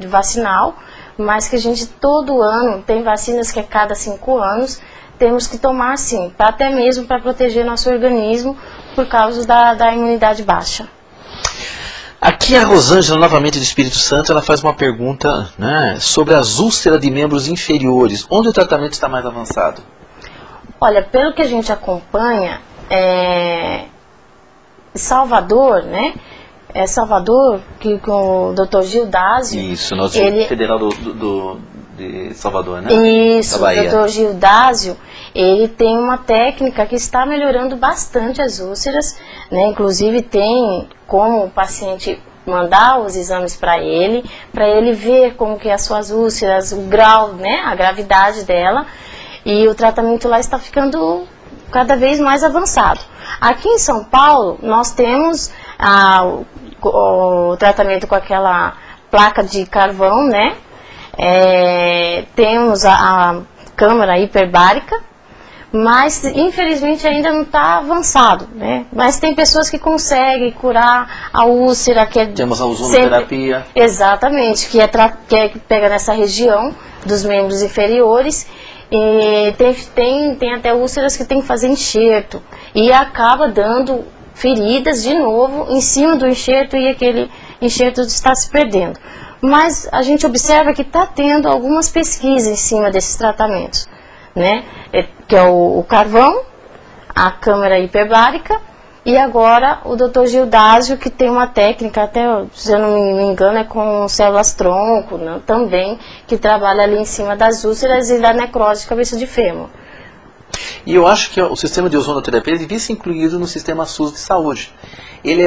vacinal, mas que a gente todo ano tem vacinas que a cada 5 anos temos que tomar sim, até mesmo para proteger nosso organismo por causa da imunidade baixa. Aqui a Rosângela, novamente do Espírito Santo, ela faz uma pergunta, né, sobre as úlceras de membros inferiores, onde o tratamento está mais avançado? Olha, pelo que a gente acompanha, Salvador, né? Salvador, que com o Dr. Gil Dásio... Isso, nosso federal de Salvador, né? Isso, o Dr. Gil Dásio, ele tem uma técnica que está melhorando bastante as úlceras, né? Inclusive tem como o paciente mandar os exames para ele ver como que é as suas úlceras, o grau, né? A gravidade dela, e o tratamento lá está ficando cada vez mais avançado. Aqui em São Paulo, nós temos o tratamento com aquela placa de carvão, né? Temos a câmara hiperbárica, mas infelizmente ainda não está avançado, né? Mas tem pessoas que conseguem curar a úlcera, que temos a ozonoterapia. Exatamente, que pega nessa região dos membros inferiores. E tem até úlceras que tem que fazer enxerto e acaba dando feridas de novo em cima do enxerto, e aquele enxerto está se perdendo. Mas a gente observa que está tendo algumas pesquisas em cima desses tratamentos, né? Que é o carvão, a câmara hiperbárica, e agora o Dr. Gil Dásio, que tem uma técnica, até se eu não me engano, é com células tronco, né, também, que trabalha ali em cima das úlceras e da necrose de cabeça de fêmur. E eu acho que o sistema de ozonoterapia devia ser incluído no sistema SUS de saúde. Ele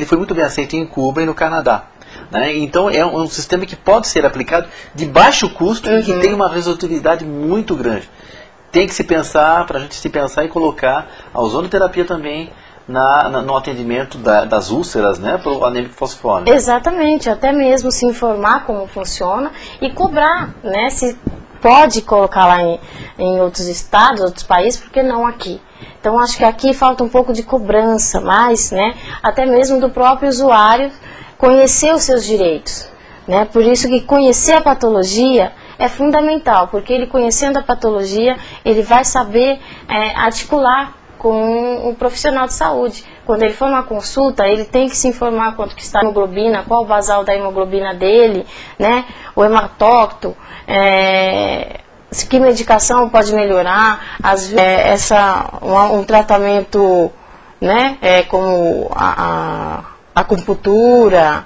foi muito bem aceito em Cuba e no Canadá, né? Então é um sistema que pode ser aplicado de baixo custo e que tem uma resolutividade muito grande. Tem que se pensar, para a gente se pensar em colocar a ozonoterapia também no atendimento das úlceras, né, para o anêmico falciforme. Exatamente, até mesmo se informar como funciona e cobrar, né, se pode colocar lá em outros estados, outros países, porque não aqui. Então acho que aqui falta um pouco de cobrança, mais, né, até mesmo do próprio usuário conhecer os seus direitos, né? Por isso que conhecer a patologia é fundamental, porque ele conhecendo a patologia, ele vai saber articular com um profissional de saúde. Quando ele for numa consulta, ele tem que se informar quanto que está a hemoglobina, qual o basal da hemoglobina dele, né? O hematócrito, que medicação pode melhorar, um tratamento, né? Como a acupuntura,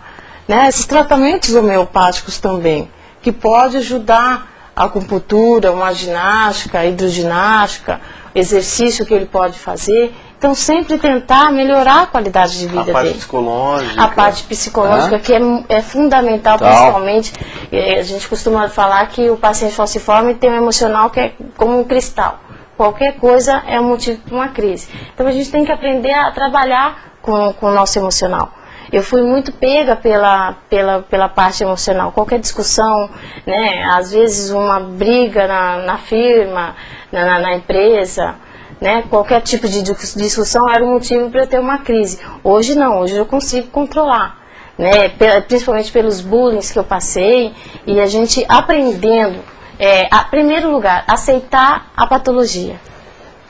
né? Esses tratamentos homeopáticos também, que pode ajudar a acupuntura, uma ginástica, hidroginástica, exercício que ele pode fazer. Então, sempre tentar melhorar a qualidade de vida dele. A parte psicológica. A parte psicológica, que é fundamental, principalmente. A gente costuma falar que o paciente falciforme tem um emocional que é como um cristal. Qualquer coisa é um motivo para uma crise. Então, a gente tem que aprender a trabalhar com o nosso emocional. Eu fui muito pega pela parte emocional. Qualquer discussão, né, às vezes uma briga na firma, na empresa, né, qualquer tipo de discussão era um motivo para eu ter uma crise. Hoje não, hoje eu consigo controlar, né, principalmente pelos bullying que eu passei, e a gente aprendendo, em primeiro lugar, aceitar a patologia.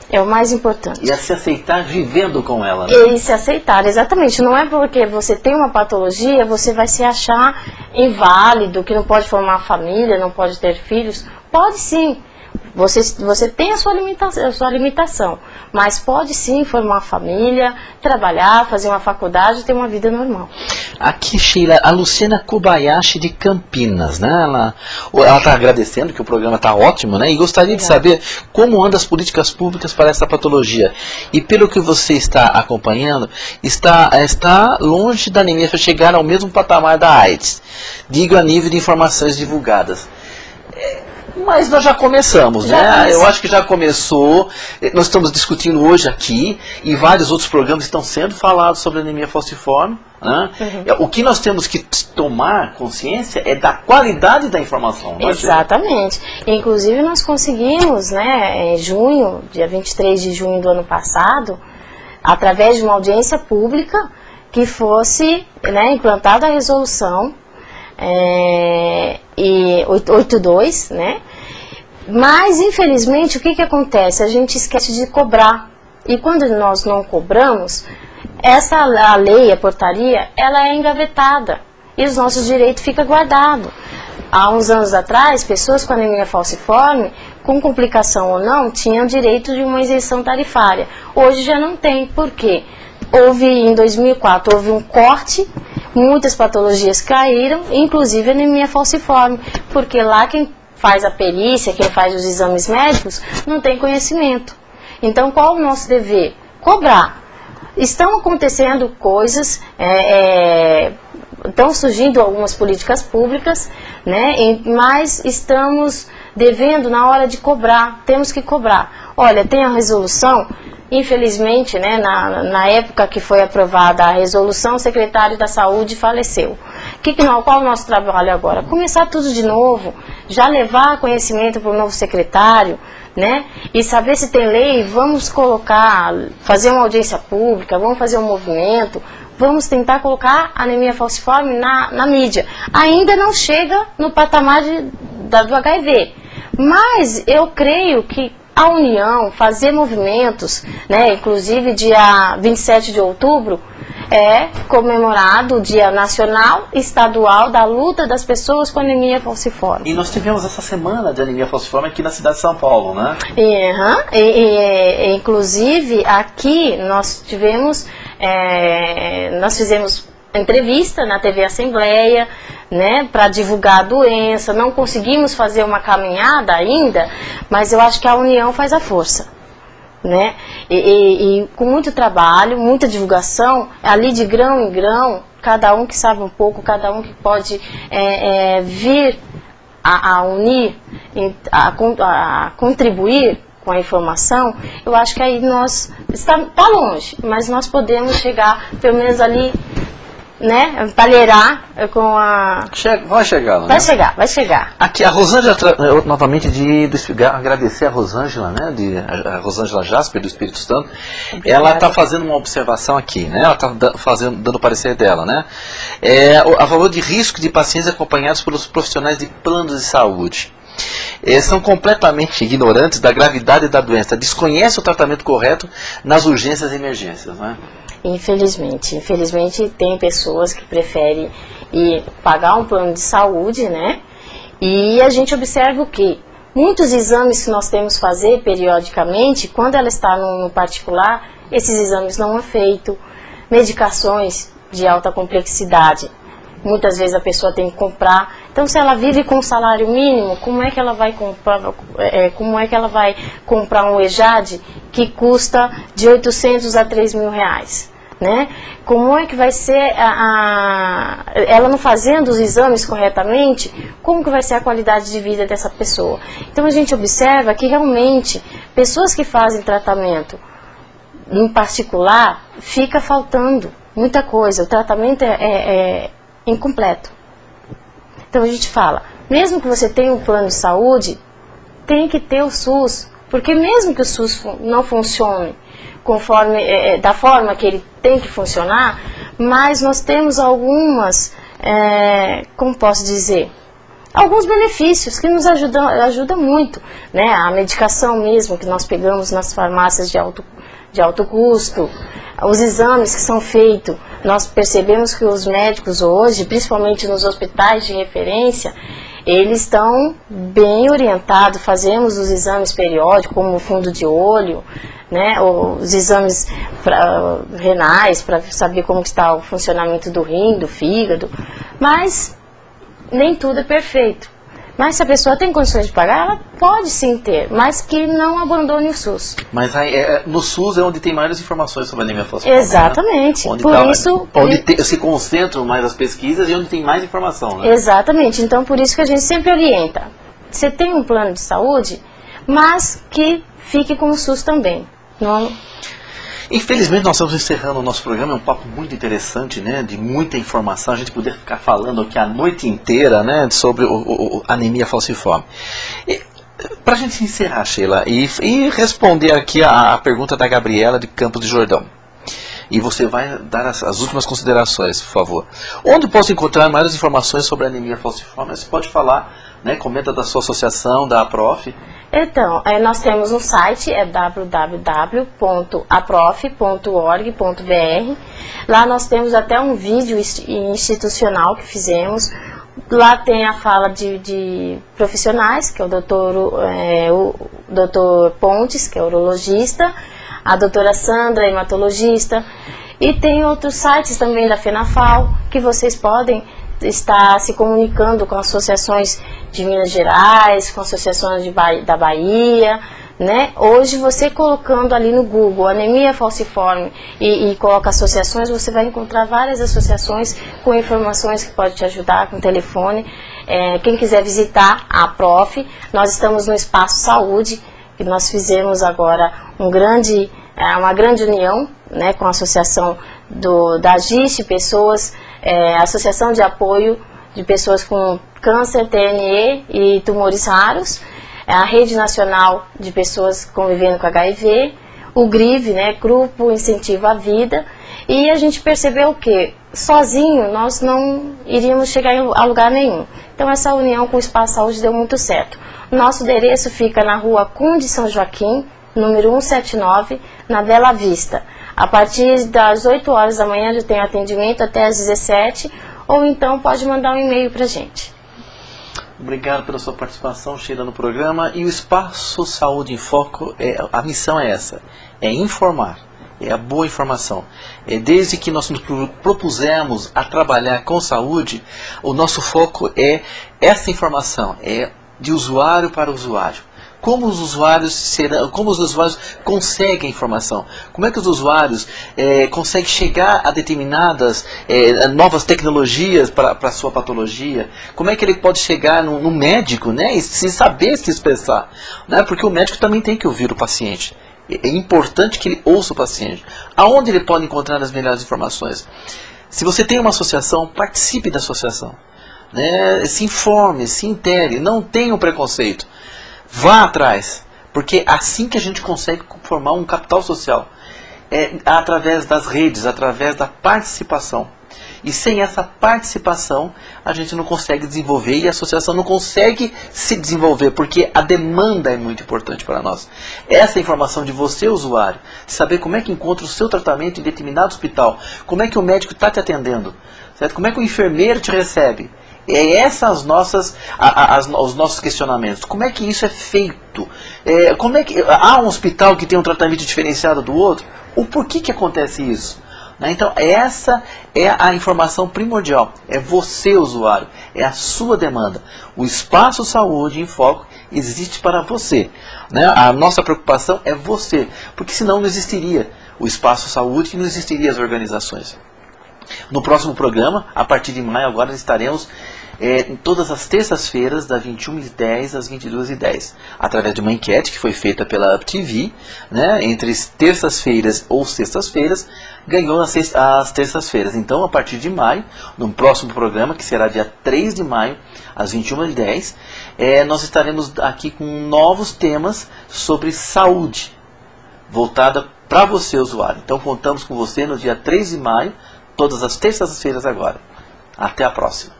É o mais importante. E a se aceitar vivendo com ela, né? E se aceitar, exatamente. Não é porque você tem uma patologia, você vai se achar inválido, que não pode formar família, não pode ter filhos. Pode sim. Você tem a sua limitação, mas pode sim formar família, trabalhar, fazer uma faculdade e ter uma vida normal. Aqui, Sheila, a Luciana Kobayashi de Campinas, né? Ela está agradecendo que o programa está ótimo, né? E gostaria de saber como andam as políticas públicas para essa patologia. E pelo que você está acompanhando, está longe da anemia chegar ao mesmo patamar da AIDS. Digo a nível de informações divulgadas. Mas nós já começamos, né? Eu acho que já começou. Nós estamos discutindo hoje aqui e vários outros programas estão sendo falados sobre anemia falciforme. Né? O que nós temos que tomar consciência é da qualidade da informação. Exatamente. Inclusive nós conseguimos, né, em junho, dia 23 de junho do ano passado, através de uma audiência pública, que fosse, né, implantada a resolução 82, né? Mas, infelizmente, o que acontece? A gente esquece de cobrar. E quando nós não cobramos, a lei, a portaria, ela é engavetada. E os nossos direitos ficam guardados. Há uns anos atrás, pessoas com anemia falciforme, com complicação ou não, tinham direito de uma isenção tarifária. Hoje já não tem. Por quê? Em 2004, houve um corte, muitas patologias caíram, inclusive a anemia falciforme, porque lá quem faz a perícia, quem faz os exames médicos, não tem conhecimento. Então, qual o nosso dever? Cobrar. Estão acontecendo coisas, estão surgindo algumas políticas públicas, né, mas estamos devendo na hora de cobrar, temos que cobrar. Olha, tem a resolução, infelizmente, né, na época que foi aprovada a resolução, o secretário da Saúde faleceu. Qual é o nosso trabalho agora? Começar tudo de novo, já levar conhecimento para o novo secretário, né, e saber se tem lei, vamos colocar, fazer uma audiência pública, vamos fazer um movimento, vamos tentar colocar a anemia falciforme na mídia. Ainda não chega no patamar do HIV, mas eu creio que a União fazer movimentos, né, inclusive dia 27 de outubro, é comemorado o Dia Nacional Estadual da Luta das Pessoas com Anemia Falciforme. E nós tivemos essa semana de anemia falciforme aqui na cidade de São Paulo, né? Inclusive, aqui nós fizemos entrevista na TV Assembleia, né, para divulgar a doença. Não conseguimos fazer uma caminhada ainda, mas eu acho que a união faz a força, né? E com muito trabalho, muita divulgação, ali de grão em grão, cada um que sabe um pouco, cada um que pode vir a unir, a contribuir com a informação, eu acho que aí nós está longe, mas nós podemos chegar pelo menos ali, né, palheirar com a... Vai chegar, né? Vai chegar. Aqui, a Rosângela, novamente, agradecer a Rosângela, né, a Rosângela Jasper, do Espírito Santo. Obrigada. Ela está fazendo uma observação aqui, né, ela está dando o parecer dela, né, a favor de risco de pacientes acompanhados pelos profissionais de planos de saúde. São completamente ignorantes da gravidade da doença, desconhecem o tratamento correto nas urgências e emergências, né? Infelizmente tem pessoas que preferem pagar um plano de saúde, né? E a gente observa o quê? Muitos exames que nós temos que fazer periodicamente, quando ela está no particular, esses exames não é feito. Medicações de alta complexidade, muitas vezes a pessoa tem que comprar. Então, se ela vive com um salário mínimo, como é que ela vai comprar um EJAD que custa de 800 a 3 mil reais? Né? Como é que vai ser ela não fazendo os exames corretamente, como que vai ser a qualidade de vida dessa pessoa? Então a gente observa que realmente pessoas que fazem tratamento em particular, fica faltando muita coisa, o tratamento é incompleto. Então a gente fala, mesmo que você tenha um plano de saúde, tem que ter o SUS, porque mesmo que o SUS não funcione conforme, da forma que ele tem que funcionar, mas nós temos algumas, como posso dizer, alguns benefícios que nos ajudam muito, né? A medicação mesmo que nós pegamos nas farmácias de alto custo, os exames que são feitos, nós percebemos que os médicos hoje, principalmente nos hospitais de referência, eles estão bem orientados, fazemos os exames periódicos, como o fundo de olho, né, os exames renais, para saber como está o funcionamento do rim, do fígado, mas nem tudo é perfeito. Mas se a pessoa tem condições de pagar, ela pode sim ter, mas que não abandone o SUS. Mas no SUS é onde tem maiores informações sobre a anemia falciforme. Exatamente. Né? Onde se concentram mais as pesquisas e onde tem mais informação. Né? Exatamente. Então, por isso que a gente sempre orienta. você tem um plano de saúde, mas que fique com o SUS também. Não... Infelizmente nós estamos encerrando o nosso programa, é um papo muito interessante, né, de muita informação, a gente poder ficar falando aqui a noite inteira, né, sobre anemia falciforme. Para a gente encerrar, Sheila, e responder aqui a pergunta da Gabriela de Campos de Jordão. E você vai dar as últimas considerações, por favor. Onde posso encontrar maiores informações sobre a anemia falciforme? Você pode falar, né, comenta da sua associação, da APROF. Então, nós temos um site, é www.aprof.org.br. Lá nós temos até um vídeo institucional que fizemos. Lá tem a fala de profissionais, que é o doutor Pontes, que é urologista, a doutora Sandra, hematologista, e tem outros sites também da FENAFAL, que vocês podem estar se comunicando com associações de Minas Gerais, com associações da Bahia, né? Hoje você colocando ali no Google anemia falciforme e coloca associações, você vai encontrar várias associações com informações que podem te ajudar, com telefone. Quem quiser visitar a APROF, nós estamos no Espaço Saúde, que nós fizemos agora uma grande união, né, com a associação da AGIST, Associação de Apoio de Pessoas com Câncer, TNE e Tumores Raros, a Rede Nacional de Pessoas Convivendo com HIV, o GRIV, né, Grupo Incentivo à Vida, e a gente percebeu que sozinho nós não iríamos chegar a lugar nenhum. Então essa união com o Espaço Saúde deu muito certo. Nosso endereço fica na rua Conde São Joaquim, número 179, na Bela Vista. A partir das 8 horas da manhã já tem atendimento até às 17, ou então pode mandar um e-mail para a gente. Obrigado pela sua participação, Sheila, no programa. E o Espaço Saúde em Foco, a missão é essa, é informar, é a boa informação. Desde que nós nos propusemos a trabalhar com saúde, o nosso foco é essa informação, é de usuário para usuário. Como os usuários conseguem a informação? Como é que os usuários conseguem chegar a determinadas novas tecnologias para a sua patologia? Como é que ele pode chegar no médico, né, e se saber se expressar? Né? Porque o médico também tem que ouvir o paciente. É importante que ele ouça o paciente. Aonde ele pode encontrar as melhores informações? Se você tem uma associação, participe da associação. Né? Se informe, se intere, não tenha um preconceito. Vá atrás, porque é assim que a gente consegue formar um capital social. Através das redes, através da participação. E sem essa participação, a gente não consegue desenvolver e a associação não consegue se desenvolver, porque a demanda é muito importante para nós. Essa informação de você, usuário, de saber como é que encontra o seu tratamento em determinado hospital, como é que o médico está te atendendo, certo? Como é que o enfermeiro te recebe. Essas os nossos questionamentos. Como é que isso é feito? Como é que há um hospital que tem um tratamento diferenciado do outro? O porquê que acontece isso? Né? Então essa é a informação primordial. É você, usuário. É a sua demanda. O Espaço Saúde em Foco existe para você. Né? A nossa preocupação é você. Porque senão não existiria o Espaço Saúde e não existiriam as organizações. No próximo programa, a partir de maio, agora estaremos todas as terças-feiras, das 21h10 às 22h10, através de uma enquete que foi feita pela UpTV, né, entre terças-feiras ou sextas-feiras, ganhou as terças-feiras. Então, a partir de maio, no próximo programa, que será dia 3 de maio, às 21h10, nós estaremos aqui com novos temas sobre saúde, voltada para você, usuário. Então, contamos com você no dia 3 de maio, todas as terças-feiras agora. Até a próxima.